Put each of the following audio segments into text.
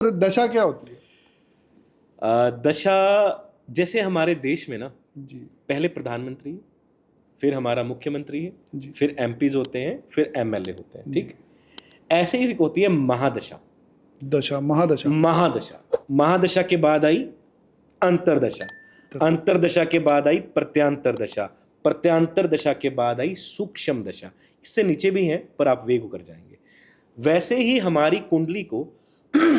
दशा क्या होती है? दशा जैसे हमारे देश में ना जी पहले प्रधानमंत्री है, फिर हमारा मुख्यमंत्री है, जी फिर एमपीज होते हैं, फिर एमएलए होते हैं, जी। ठीक। ऐसे ही एक होती है महादशा। दशा, महादशा। महादशा महादशा के बाद आई अंतरदशा, अंतरदशा के बाद आई प्रत्यांतर दशा, प्रत्यांतर दशा के बाद आई सूक्ष्म दशा। इससे नीचे भी हैं पर आप वेग होकर जाएंगे। वैसे ही हमारी कुंडली को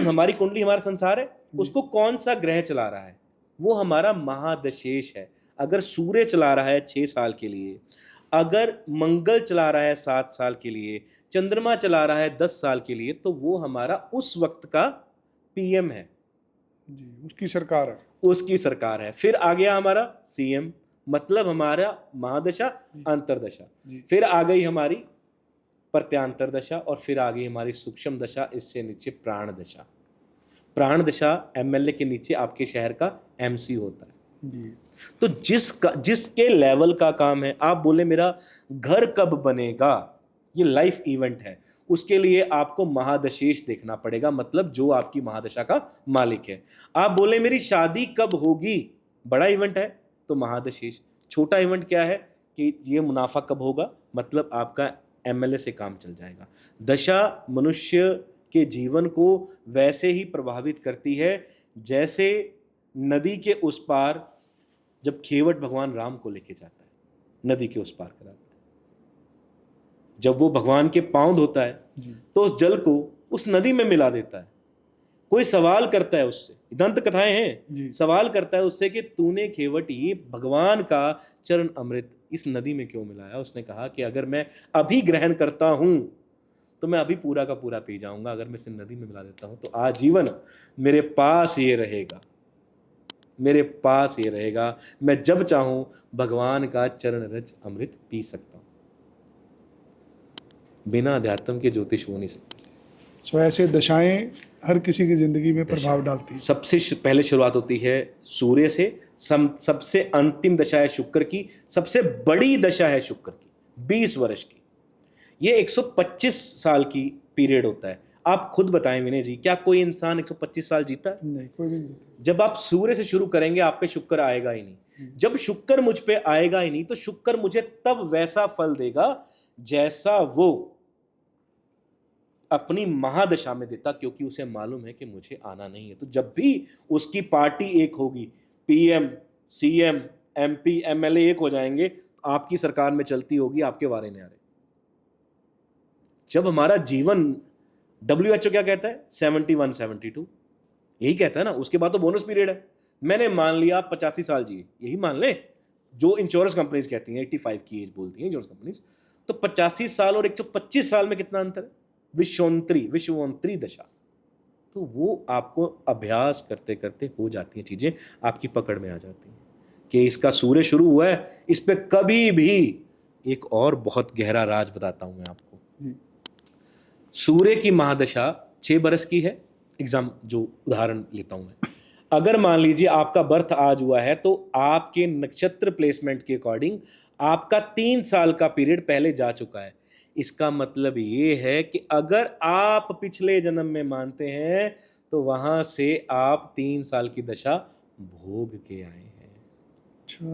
हमारी कुंडली हमारा संसार है, उसको कौन सा ग्रह चला रहा है वो हमारा महादशेष है। अगर सूर्य चला रहा है 6 साल के लिए, अगर मंगल चला रहा है 7 साल के लिए, चंद्रमा चला रहा है 10 साल के लिए, तो वो हमारा उस वक्त का पीएम है, जी, उसकी सरकार है। उसकी सरकार है। फिर आ गया हमारा सीएम, मतलब हमारा महादशा अंतरदशा। जी। फिर आ गई हमारी प्रत्यांतर दशा और फिर आ गई हमारी सूक्ष्म दशा, इससे नीचे प्राण दशा। प्राण दशा एमएलए के नीचे आपके शहर का एमसी होता है। जी तो जिसके लेवल का काम है, आप बोले मेरा घर कब बनेगा, ये लाइफ इवेंट है, उसके लिए आपको महादशेष देखना पड़ेगा, मतलब जो आपकी महादशा का मालिक है। आप बोले मेरी शादी कब होगी, बड़ा इवेंट है तो महादशेष। छोटा इवेंट क्या है कि ये मुनाफा कब होगा, मतलब आपका एमएलए से काम चल जाएगा। दशा मनुष्य के जीवन को वैसे ही प्रभावित करती है जैसे नदी के उस पार जब खेवट भगवान राम को लेके जाता है, नदी के उस पार कराता है, जब वो भगवान के पांव धोता है तो उस जल को उस नदी में मिला देता है। कोई सवाल करता है उससे, दंत कथाएं हैं, सवाल करता है उससे कि तूने खेवट ये भगवान का चरण अमृत इस नदी में क्यों मिलाया। उसने कहा कि अगर मैं अभी ग्रहण करता हूं तो मैं अभी पूरा का पूरा पी जाऊंगा, अगर मैं इसे नदी में मिला देता हूं तो आजीवन मेरे पास ये रहेगा, मेरे पास ये रहेगा। मैं जब चाहूं भगवान का चरण रज अमृत पी सकता हूं। बिना अध्यात्म के ज्योतिष हो नहीं सकती। सो ऐसे दशाएं हर किसी की जिंदगी में प्रभाव डालती है। सबसे पहले शुरुआत होती है सूर्य से, सबसे अंतिम दशा है शुक्र की, सबसे बड़ी दशा है शुक्र की 20 वर्ष की। ये 125 साल की पीरियड होता है। आप खुद बताएं विनय जी, क्या कोई इंसान 125 साल जीता है? नहीं, कोई भी नहीं। जब आप सूर्य से शुरू करेंगे आप पे शुक्र आएगा ही नहीं। जब शुक्र मुझ पे आएगा ही नहीं तो शुक्र मुझे तब वैसा फल देगा जैसा वो अपनी महादशा में देता, क्योंकि उसे मालूम है कि मुझे आना नहीं है। तो जब भी उसकी पार्टी एक होगी, पीएम, सीएम, एमपी, एमएलए एक हो जाएंगे, तो आपकी सरकार में चलती होगी, आपके वारे नहीं आ रहे। जब हमारा जीवन, WHO क्या कहता है, 71, 72 यही कहता है ना, उसके बाद तो बोनस पीरियड है। मैंने मान लिया आप 85 साल जिए, यही मान लें जो इंश्योरेंस कंपनीज कहती हैं, 85 की एज बोलती हैं इंश्योरेंस कंपनीज। तो 85 साल और 125 साल में कितना अंतर है? विश्वोत्तरी दशा। तो वो आपको अभ्यास करते करते हो जाती हैं चीजें, आपकी पकड़ में आ जाती हैं कि इसका सूर्य शुरू हुआ है, इस पे कभी भी। एक और बहुत गहरा राज बताता हूं मैं आपको। सूर्य की महादशा 6 बरस की है। एग्जाम जो उदाहरण लेता हूं मैं, अगर मान लीजिए आपका बर्थ आज हुआ है तो आपके नक्षत्र प्लेसमेंट के अकॉर्डिंग आपका 3 साल का पीरियड पहले जा चुका है। इसका मतलब ये है कि अगर आप पिछले जन्म में मानते हैं तो वहां से आप 3 साल की दशा भोग के आए हैं। अच्छा,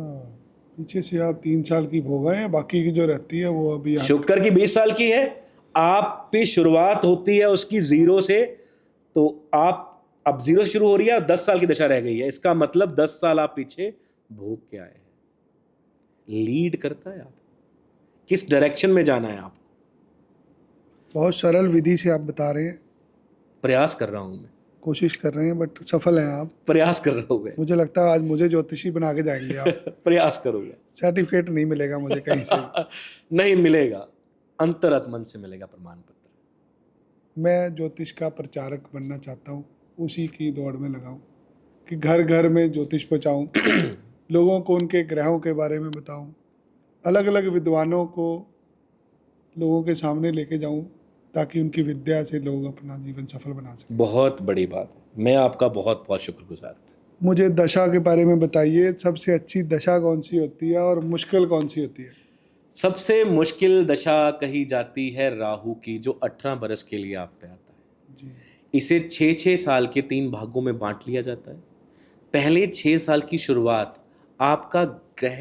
पीछे से आप 3 साल की भोग आए हैं, बाकी की जो रहती है वो अभी शुक्र की 20 साल की है, आप पे शुरुआत होती है उसकी 0 से, तो आप अब 0 से शुरू हो रही है और 10 साल की दशा रह गई है। इसका मतलब 10 साल आप पीछे भोग के आए हैं। लीड करता है आपको, किस डायरेक्शन में जाना है आपको। बहुत सरल विधि से आप बता रहे हैं। प्रयास कर रहा हूं मैं, कोशिश कर रहे हैं, बट सफल हैं आप। प्रयास कर रहा हूं मैं। मुझे लगता है आज मुझे ज्योतिषी बना के जाएंगे आप। प्रयास करूंगा। सर्टिफिकेट नहीं मिलेगा मुझे कहीं से। नहीं मिलेगा, अंतरात्मन से मिलेगा प्रमाण पत्र। मैं ज्योतिष का प्रचारक बनना चाहता हूँ, उसी की दौड़ में लगाऊं कि घर घर में ज्योतिष पहुँचाऊँ, लोगों को उनके ग्रहों के बारे में बताऊं, अलग अलग विद्वानों को लोगों के सामने लेके जाऊं ताकि उनकी विद्या से लोग अपना जीवन सफल बना सकें। बहुत बड़ी बात है, मैं आपका बहुत बहुत शुक्रगुजार हूं। मुझे दशा के बारे में बताइए, सबसे अच्छी दशा कौन सी होती है और मुश्किल कौन सी होती है? सबसे मुश्किल दशा कही जाती है राहु की, जो 18 बरस के लिए आप पे आता है। इसे 6-6 साल के 3 भागों में बांट लिया जाता है। पहले 6 साल की शुरुआत आपका ग्रह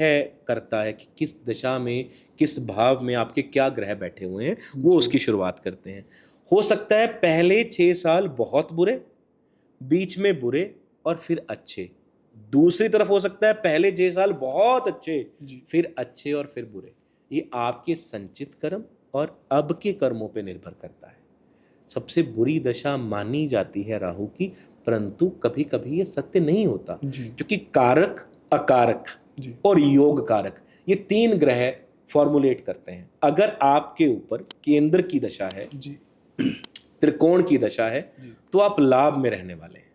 करता है कि किस दशा में, किस भाव में आपके क्या ग्रह बैठे हुए हैं, वो उसकी शुरुआत करते हैं। हो सकता है पहले 6 साल बहुत बुरे, बीच में बुरे और फिर अच्छे। दूसरी तरफ हो सकता है पहले 6 साल बहुत अच्छे, फिर अच्छे और फिर बुरे। ये आपके संचित कर्म और अब के कर्मों पे निर्भर करता है। सबसे बुरी दशा मानी जाती है राहु की, परंतु कभी कभी ये सत्य नहीं होता, क्योंकि कारक, अकारक और योग कारक, ये 3 ग्रह फॉर्मुलेट करते हैं। अगर आपके ऊपर केंद्र की दशा है, त्रिकोण की दशा है, तो आप लाभ में रहने वाले हैं।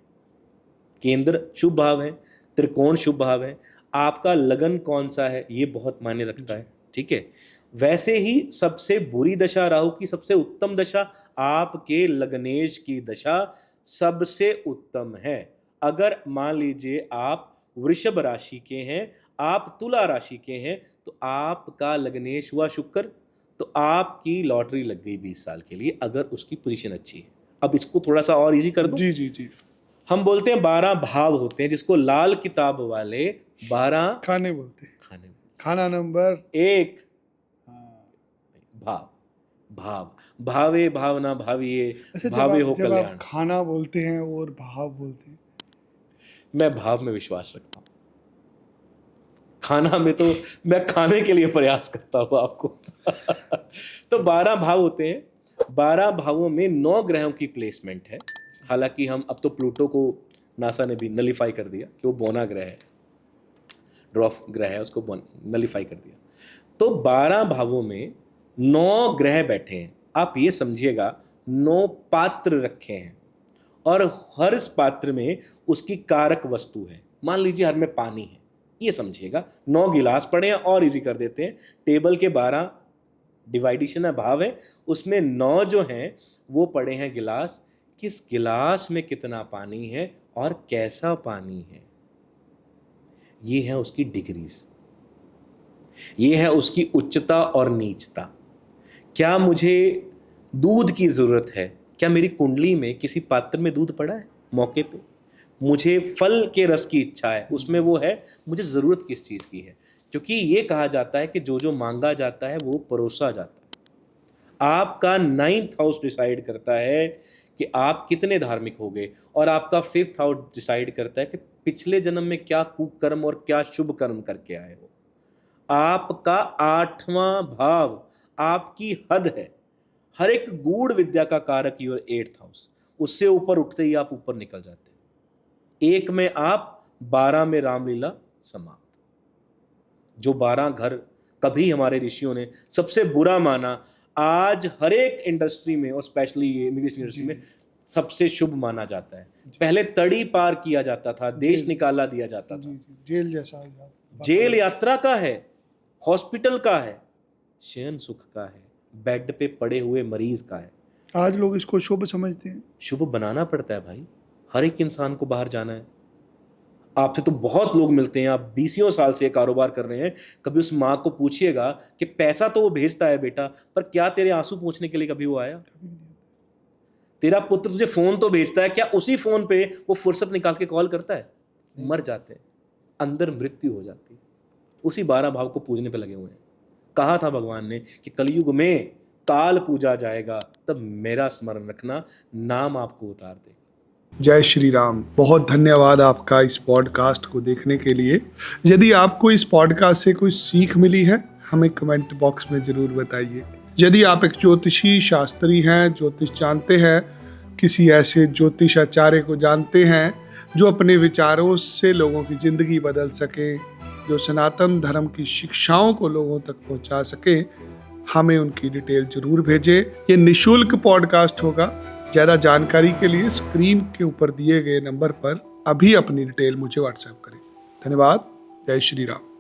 केंद्र शुभ भाव है, त्रिकोण शुभ भाव है, आपका लगन कौन सा है ये बहुत मायने रखता है, ठीक है। वैसे ही सबसे बुरी दशा राहु की, सबसे उत्तम दशा आपके लग्नेश की दशा सबसे उत्तम है। अगर मान लीजिए आप वृषभ राशि के हैं, आप तुला राशि के हैं, तो आपका लग्नेश हुआ शुक्र, तो आपकी लॉटरी लग गई 20 साल के लिए, अगर उसकी पोजीशन अच्छी है। अब इसको थोड़ा सा और इजी कर दूं। जी। हम बोलते हैं 12 भाव होते हैं, जिसको लाल किताब वाले 12 खाने बोलते हैं। खाना नंबर 1 भाव, भावे भावना भाविये, भावे हो कल्याण। आप खाना बोलते हैं और भाव बोलते हैं, मैं भाव में विश्वास रखता हूँ। खाना में तो मैं खाने के लिए प्रयास करता हूँ आपको। तो 12 भाव होते हैं, 12 भावों में 9 ग्रहों की प्लेसमेंट है। हालांकि हम अब तो प्लूटो को नासा ने भी नलीफाई कर दिया कि वो बोना ग्रह है, ड्वार्फ ग्रह है, उसको नलीफाई कर दिया। तो 12 भावों में 9 ग्रह बैठे हैं। आप ये समझिएगा 9 पात्र रखे हैं और हर इस पात्र में उसकी कारक वस्तु है। मान लीजिए हर में पानी है, ये समझिएगा। 9 गिलास पड़े हैं, और इजी कर देते हैं। टेबल के 12 डिवाइडेशन है, भाव है, उसमें 9 जो हैं वो पड़े हैं गिलास। किस गिलास में कितना पानी है और कैसा पानी है, ये है उसकी डिग्रीज, ये है उसकी उच्चता और नीचता। क्या मुझे दूध की जरूरत है? क्या मेरी कुंडली में किसी पात्र में दूध पड़ा है मौके पे? मुझे फल के रस की इच्छा है, उसमें वो है, मुझे जरूरत किस चीज की है? क्योंकि ये कहा जाता है कि जो जो मांगा जाता है वो परोसा जाता है। आपका 9th हाउस डिसाइड करता है कि आप कितने धार्मिक हो गए, और आपका 5th हाउस डिसाइड करता है कि पिछले जन्म में क्या कुकर्म और क्या शुभ कर्म करके आए हो। आपका 8वां भाव आपकी हद है। हर एक गूढ़ विद्या का कारक योर 8th हाउस, उससे ऊपर उठते ही आप ऊपर निकल जाते हैं। 1 में आप, 12 में रामलीला समाप्त। जो 12 घर कभी हमारे ऋषियों ने सबसे बुरा माना, आज हर एक इंडस्ट्री में और स्पेशली इमिग्रेशन इंडस्ट्री में सबसे शुभ माना जाता है। पहले तड़ी पार किया जाता था, देश निकाला दिया जाता था। जेल जैसा, जेल यात्रा का है, हॉस्पिटल का है, शयन सुख का है, बेड पे पड़े हुए मरीज का है। आज लोग इसको शुभ समझते हैं। शुभ बनाना पड़ता है भाई, हर एक इंसान को बाहर जाना है। आपसे तो बहुत लोग मिलते हैं, आप 20 साल से कारोबार कर रहे हैं। कभी उस माँ को पूछिएगा कि पैसा तो वो भेजता है बेटा, पर क्या तेरे आंसू पोंछने के लिए कभी वो आया? तेरा पुत्र तुझे फोन तो भेजता है, क्या उसी फोन पे वो फुर्सत निकाल के कॉल करता है? मर जाते हैं, अंदर मृत्यु हो जाती है। उसी 12 भाव को पूजने पे लगे हुए हैं। कहा था भगवान ने कि कलयुग में काल पूजा जाएगा, तब मेरा स्मरण रखना, नाम आपको उतार देगा। जय श्री राम। बहुत धन्यवाद आपका इस पॉडकास्ट को देखने के लिए। यदि आपको इस पॉडकास्ट से कोई सीख मिली है, हमें कमेंट बॉक्स में जरूर बताइए। यदि आप एक ज्योतिषी शास्त्री हैं, ज्योतिष जानते हैं, किसी ऐसे ज्योतिष आचार्य को जानते हैं जो अपने विचारों से लोगों की जिंदगी बदल सके, जो सनातन धर्म की शिक्षाओं को लोगों तक पहुंचा सके, हमें उनकी डिटेल जरूर भेजें। ये निःशुल्क पॉडकास्ट होगा। ज़्यादा जानकारी के लिए स्क्रीन के ऊपर दिए गए नंबर पर अभी अपनी डिटेल मुझे व्हाट्सएप करें। धन्यवाद। जय श्री राम।